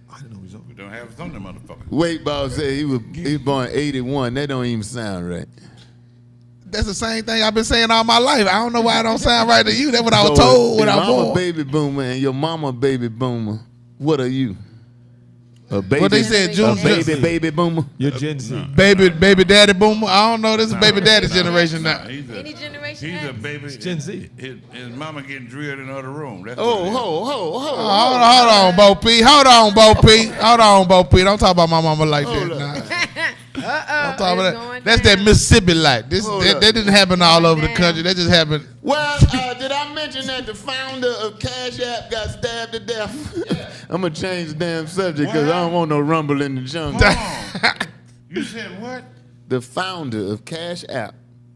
I didn't know he was on. We don't have some of them motherfuckers. Weightball said he was born 81. That don't even sound right. That's the same thing I've been saying all my life. I don't know why it don't sound right to you. That's what I was told when I was born. I'm a baby boomer and your mama a baby boomer. What are you? A baby, What they said, June? baby boomer. You're Gen Z. Baby daddy boomer. I don't know. This is baby daddy's generation now. Any generation. He's a baby. It's Gen Z. His mama getting drilled in the other room. That's Hold Hold on, Bo P. Hold on, Bo P. Don't talk about my mama like that. Nah. Don't talk about that. That's that Mississippi life. That didn't happen all over the country. That just happened. Well, did I mention that the founder of Cashapp got stabbed to death? Yeah. I'm going to change the damn subject because I don't want no rumble in the jungle. You said what? The founder of Cashapp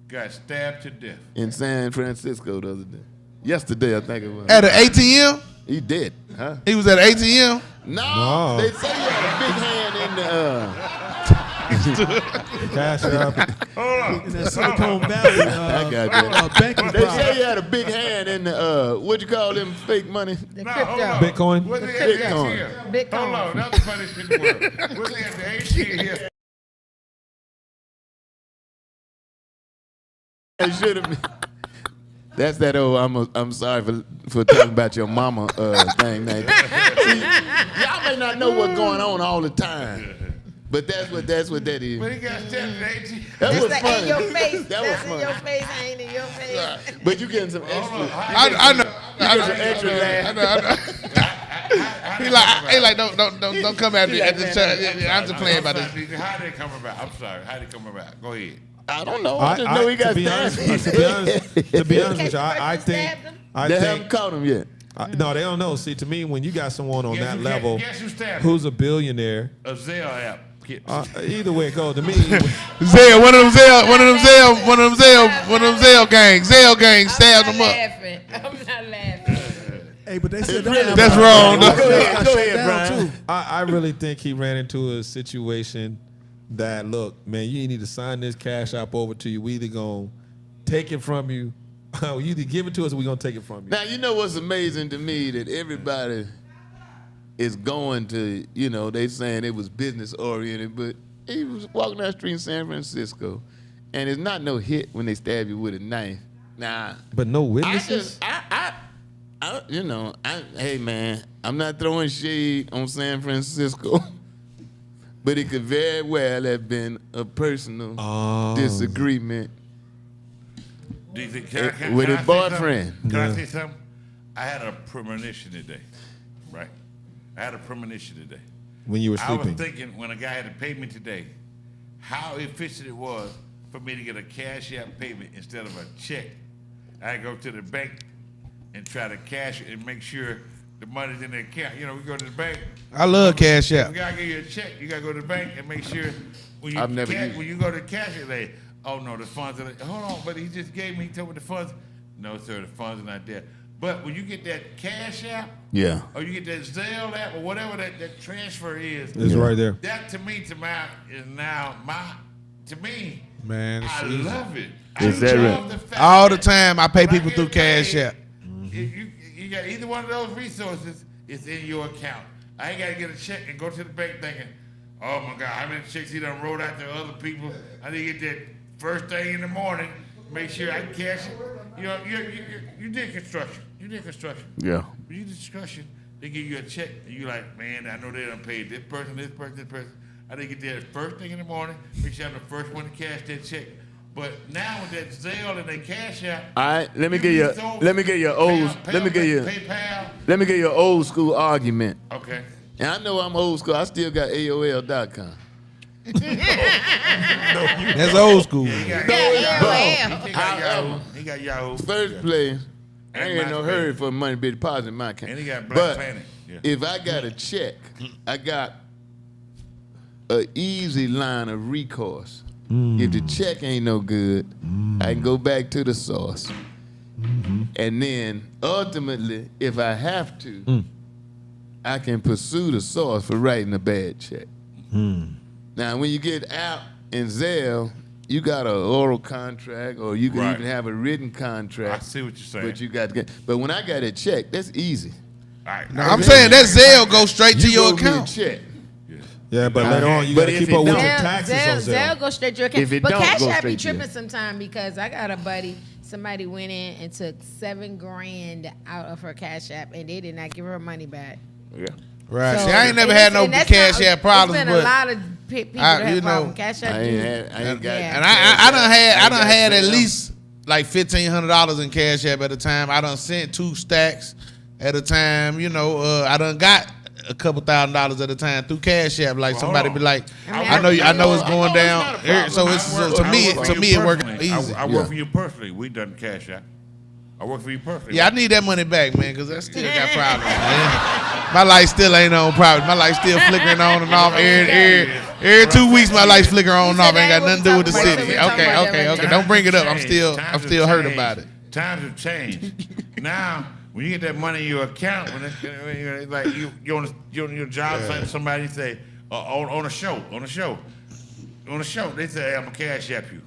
Got stabbed to death. In San Francisco the other day. Yesterday, I think it was. At an ATM? He did, huh? He was at an ATM? No, they say he had a big hand in the... Cashapp. Hold on. In that Silicon Valley banking They say he had a big hand in the, what you call them fake money? The crypto. Bitcoin. What's the Bitcoin. Bitcoin. Hold on, that's the funniest shit in the world. What's the ATM here? It should have been. That's that old. I'm sorry for talking about your mama thing. Man. See, y'all may not know what's going on all the time, but that's what that is. But he got stabbed at ATM. That was That's funny. in your face. That was That's in funny. your face. I ain't in your face. But you getting some extra. I know. Extra laugh. He like, don't come at me at the church. I'm just playing about this. How did it come about? I'm sorry. How did it come about? Go ahead. I don't know. I just know he got stabbed. To be honest with you, I think They haven't caught him yet. no, they don't know. See, to me, when you got someone on that who- level guess who stabbed who's a billionaire, A Zelle app. either way it goes, to me, Zell, one of them Zell gangs stabbed him up. I'm not laughing. Hey, but they said That's wrong. Go ahead, Brian. I really think he ran into a situation that, look, man, you need to sign this cash app over to you. We either gonna take it from you, you either give it to us or we gonna take it from you. Now, you know what's amazing to me? That everybody is going to, they saying it was business oriented, but he was walking down the street in San Francisco, and it's not no hit when they stab you with a knife. Nah. But no witnesses? Hey, man, I'm not throwing shade on San Francisco, but it could very well have been a personal disagreement with his boyfriend. Can I say something? I had a premonition today, right? I had a premonition today. When you were sleeping? I was thinking when a guy had to pay me today, how efficient it was for me to get a cash app payment instead of a check. I go to the bank and try to cash it and make sure the money's in the account. We go to the bank. I love Cash App. We gotta give you a check. You gotta go to the bank and make sure when you when you go to cash it, they, oh no, the funds are hold on, but he just gave me. He told me the funds. No, sir, the funds are not there. But when you get that Cash App, or you get that Zelle app, or whatever that transfer is, it's right there. That to me, to me, Man, I love it. Is that right? All the time I pay people through Cash App. You got either one of those resources, it's in your account. I ain't got to get a check and go to the bank thinking, oh my God, how many checks he done wrote out to other people? I need to get that first thing in the morning, make sure I can cash it. You did construction. Yeah. When you did construction, they give you a check, and you like, man, I know they done paid this person. I didn't get there first thing in the morning, make sure I'm the first one to cash that check. But now with that Zelle and that Cash App, all right, let me get your old school argument. Okay. And I know I'm old school. I still got AOL.com. That's old school. He got Yahoo. First place, I ain't no hurry for money to be deposited in my account. And he got Black Planet. Yeah. If I got a check, I got an easy line of recourse. If the check ain't no good, I can go back to the source. And then ultimately, if I have to, I can pursue the source for writing a bad check. Now, when you get out in Zelle, you got an oral contract, or you can even have a written contract. I see what you're saying. But when I got a check, that's easy. right. No, I'm saying that Zelle goes straight to your wrote me a account. check. Yeah, but later on you But gotta if keep it up with don't- your taxes on Zelle Zelle. go straight to your account. If it But don't, Cash go App be straight to tripping your- sometime because I got a buddy. Somebody went in and took $7,000 out of her Cash App and they did not give her money back. Yeah. Right. So- See, I ain't never and had it's- no and that's Cash not- App problems, It's been but a lot of people I- that have you know, problems. Cash App. I ain't got. Yeah. and I done had at least like $1,500 in Cash App at a time. I done sent 2 stacks at a time. You know, I done got a couple $1,000s at a time through Cash App. Like somebody be like, I know it's going down. So it's to me it working easy. I work for you personally. We done Cash App. I work for you personally. Yeah, I need that money back, man, because I still got problems, man. My light still ain't on problem. My light still flickering on and off. Every 2 weeks, my light's flickering on and off. Ain't got nothing to do with the city. Okay. Don't bring it up. I'm still hurt about it. Times have changed. Now, when you get that money in your account, when it's like you're on your job site, somebody say on a show, they say, hey, I'm gonna Cash App you.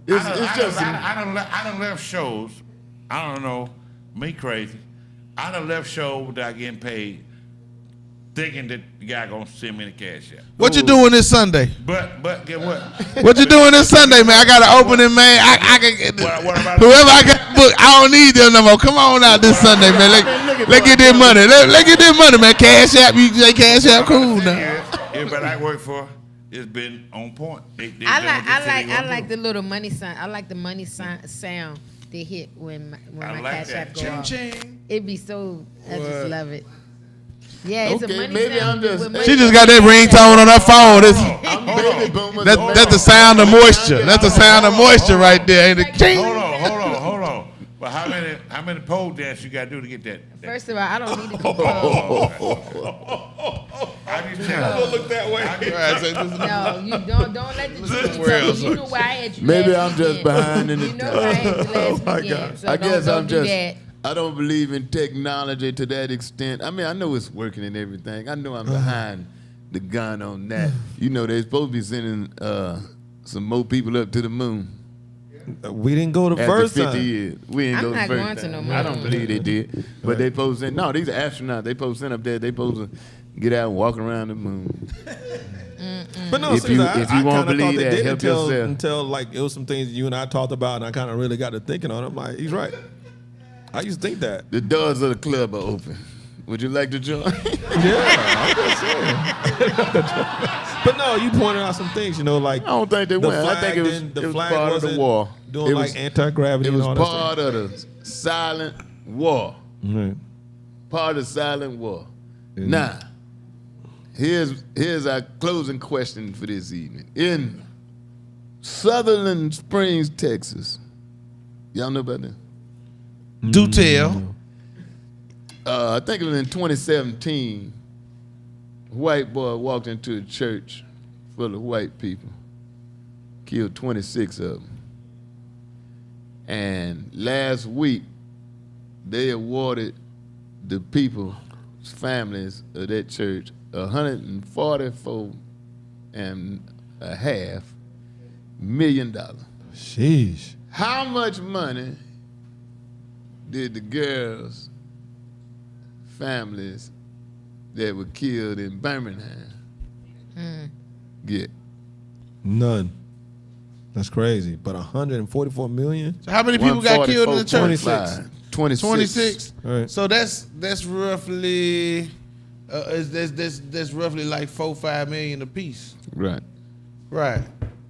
I done left shows. I don't know, me crazy. I done left shows without getting paid, thinking that the guy gonna send me the Cash App. What you doing this Sunday? But get what? What you doing this Sunday, man? I got an opening, man. I can get What about whoever I got booked. I don't need them no more. Come on out this Sunday, man. Let's get this money. Let's get this money, man. Cash App, you say Cash App, cool now. Everybody I work for, it's been on point. I like the little money sound. I like the money sound they hit when my like Cash App that. go off. It be so. I just love it. Yeah, it's Okay, a money maybe sound. I'm just- with money She just sound. got that ringtone on her phone. I'm baby boomer. That's the sound of moisture. That's the sound of moisture right there, ain't it? Hold on. But how many pole dance you gotta do to get that? First of all, I don't need to do pole. I just tell you. Look that way. No, you don't let the truth tell you. You know where I had you Maybe last I'm just weekend. behind in the You know where I had you last my weekend. God. So I guess don't I'm do just. that. I don't believe in technology to that extent. I mean, I know it's working and everything. I know I'm behind the gun on that. You know, they're supposed to be sending some more people up to the moon. We didn't go the After first 50 time. years. We ain't I'm go the not first going to time. no more. I don't believe they did. But they supposed to, no, these are astronauts. They supposed to send up there. They supposed to get out and walk around the moon. But no, If see, you- I if you won't kinda thought believe they that, did help until yourself. like it was some things you and I talked about, and I kind of really got to thinking on it. I'm like, he's right. I used to think that. The doors of the club are open. Would you like to join? Yeah, I'm just saying. But no, you pointed out some things, you know, like I don't think they the went. I think it was, didn't- the it was flag part of the wasn't war. doing It like was- anti-gravity It and was all that part of the silent war. stuff. Right. Part of the silent war. Now, here's our closing question for this evening. In Sutherland Springs, Texas, y'all know about that? Do tell. I think it was in 2017. A white boy walked into a church full of white people, killed 26 of them. And last week, they awarded the people's families of that church $144.5 million. Sheesh. How much money did the girls' families that were killed in Birmingham get? None. That's crazy. But 144 million? So how many people got killed in the church? 26. 26. All right. So that's roughly that's roughly like 4-5 million apiece. Right. Right.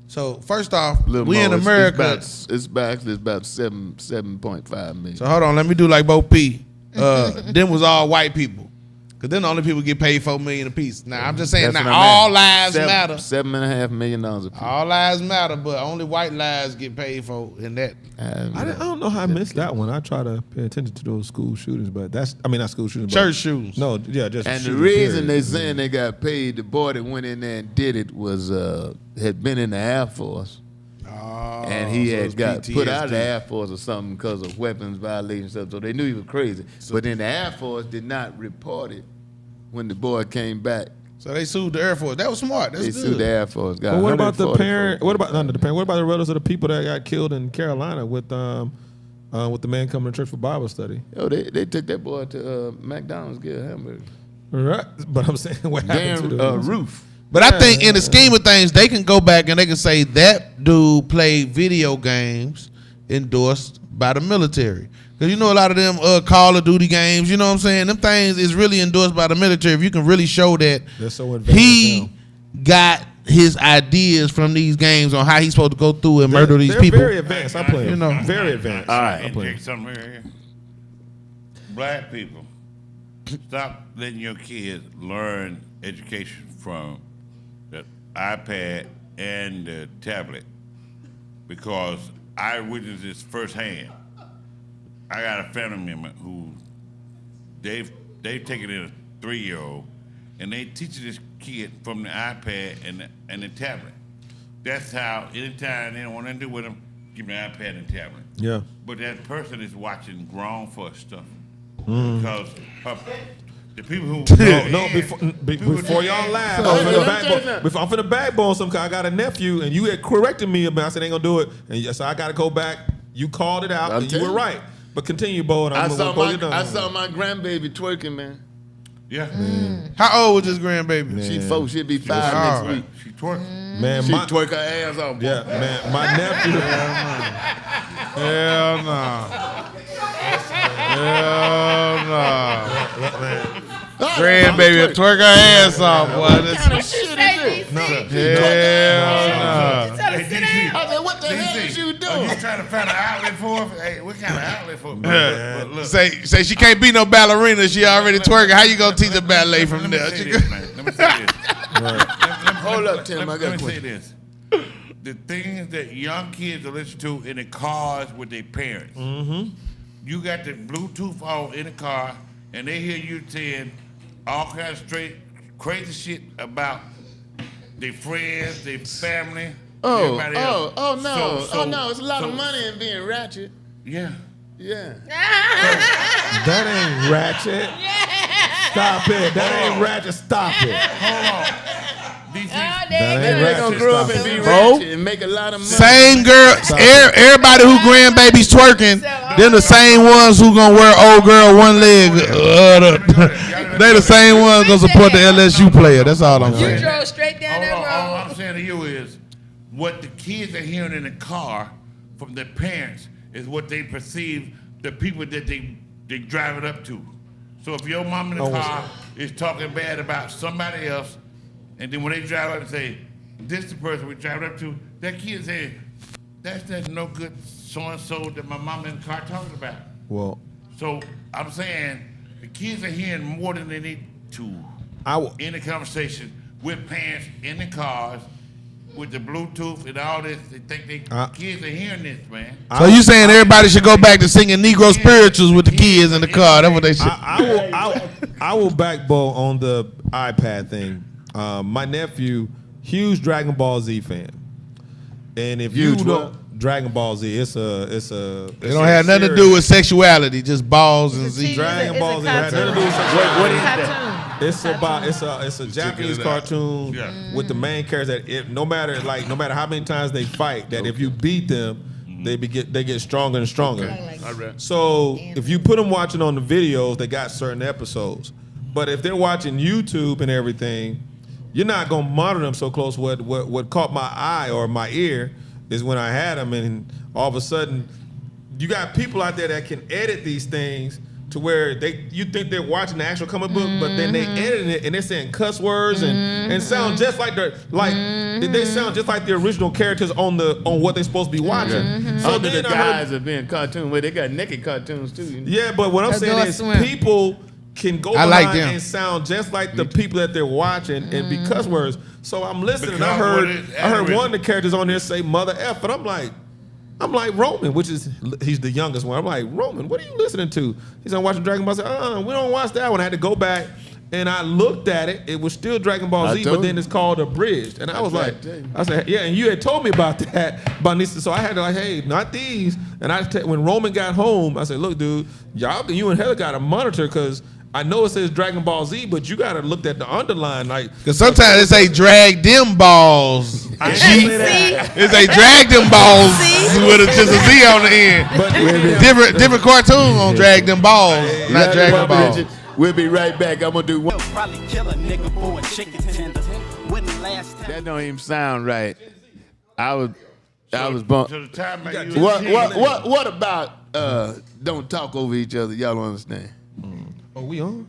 So first off, Little we more. in It's America. It's about 7.5 million. So hold on, let me do like Bo P. Them was all white people. Cause then the only people get paid $4 million apiece. Now I'm just saying, That's now what I'm all at. lives matter. $7.5 million a piece. All lives matter, but only white lives get paid for in that. I don't know how I missed that one. I try to pay attention to those school shootings, but not school shootings. Church but, shootings. No, yeah, just And the shootings, reason period. they saying they got paid, the boy that went in there and did it was had been in the Air Force. Oh, And he so had it's got put out of the PTSD. Air Force or something because of weapons violations stuff. So they knew he was crazy. But then the Air Force did not report it when the boy came back. So they sued the Air Force. That was smart. That's They good. sued the Air Force. Got But what about the 144. parent? What about not the parent? What about the relatives of the people that got killed in Carolina with with the man coming to church for Bible study. Yo, they took that boy to McDonald's to get a hamburger. Right, but I'm saying what happened to the roof. But I think in the scheme of things, they can go back and they can say that dude played video games endorsed by the military. Because you know a lot of them Call of Duty games, you know what I'm saying? Them things is really endorsed by the military. If you can really show that They're so advanced he now. got his ideas from these games on how he's supposed to go through and murder these They're people. very advanced. I play them. You know. Very advanced. All right. I play Take them. something here. Black people, stop letting your kids learn education from the iPad and the tablet, because I witnessed this firsthand. I got a family member who they've taken in a 3-year-old and they teaching this kid from the iPad and the tablet. That's how anytime they don't want to do with them, give them the iPad and tablet. Yeah. But that person is watching grown folk stuff because the people who Before y'all laugh, I'm finna backbone some. Cause I got a nephew, and you had corrected me about. I said ain't gonna do it, and yes, I gotta go back. You called it out, and you were right. But continue, Bo. And I saw my grandbaby twerking, man. Yeah. How old was this grandbaby? She 4, she'll be 5 next week. She twerking. Man, She twerk her ass off. yeah, man, my nephew. Hell no. Hell no. Grandbaby twerk her ass off, boy. That's Shit is this? hell no. Tell her sit down. I said, what the hell is you Are doing? you trying to find an outlet for her? Hey, what kind of outlet for her? But look, Say she can't be no ballerina. She already twerking. How you gonna teach a ballet from let me there? say this, man. Let me say this. Hold up, Tim. I got a Let me say question. this. The things that young kids are listening to in the cars with their parents. You got the Bluetooth on in the car, and they hear you saying all kinds of straight crazy shit about their friends, their family, everybody else. No, it's a lot of money in being ratchet. Yeah. Yeah. That ain't ratchet. Stop it. That ain't ratchet. Stop it. Hold on. These things, That They're ain't gonna ratchet. grow up Stop and it. be Bro. ratchet and make a lot of money. Same girl, everybody who grandbabies twerking, them the same ones who gonna wear old girl one leg. They the same ones gonna support the LSU player. That's all I'm You saying. drove straight down that all road. I'm saying to you is what the kids are hearing in the car from their parents is what they perceive the people that they drive it up to. So if your mom in the car is talking bad about somebody else, and then when they drive up and say, this is the person we drive up to, that kid say, that's no good so-and-so that my mom in the car talking about. Well, So I'm saying the kids are hearing more than they need to in the conversation with parents in the cars, with the Bluetooth and all this. They think kids are hearing this, man. So you saying everybody should go back to singing Negro spirituals with the kids in the car? That's what they should. I will backbone on the iPad thing. My nephew, huge Dragon Ball Z fan, and if you don't Dragon Ball Z, it's a. It don't have nothing to do with sexuality, just balls and Z. Dragon Ball Z had nothing to do with What is Cartoon. that? It's a Japanese cartoon with the main characters that no matter how many times they fight, that if you beat them, they get stronger and stronger. So if you put them watching on the videos, they got certain episodes. But if they're watching YouTube and everything, you're not gonna monitor them so close. What caught my eye or my ear is when I had them, and all of a sudden, you got people out there that can edit these things to where you think they're watching the actual comic book, but then they edit it and they're saying cuss words and sound just like they sound just like the original characters on what they're supposed to be watching. So the guys are being cartoon, well, they got naked cartoons too. You know? Yeah, but what I'm saying is people can go behind and sound just like the people that they're watching and be cuss words. So I'm listening. And I heard one of the characters on there say "mother f," and I'm like Roman, he's the youngest one. I'm like, Roman, what are you listening to? He's on watching Dragon Ball. I said, we don't watch that one. I had to go back and I looked at it. It was still Dragon Ball Z, but then it's called Abridged. And I was like, I said, yeah, and you had told me about that. So I had to hey, not these. And when Roman got home, I said, look, dude, you and Heather got to monitor because I know it says Dragon Ball Z, but you got to look at the underline. Because sometimes they say drag them balls. G. It's a drag them balls with just a Z on the end. Different cartoons on drag them balls, not drag them balls. We'll be right back. I'm gonna do one. Probably kill a nigga for a chicken tender. When the last time That don't even sound right. I was bumped. So the time I use What about don't talk over each other? Y'all don't understand. Oh, we on?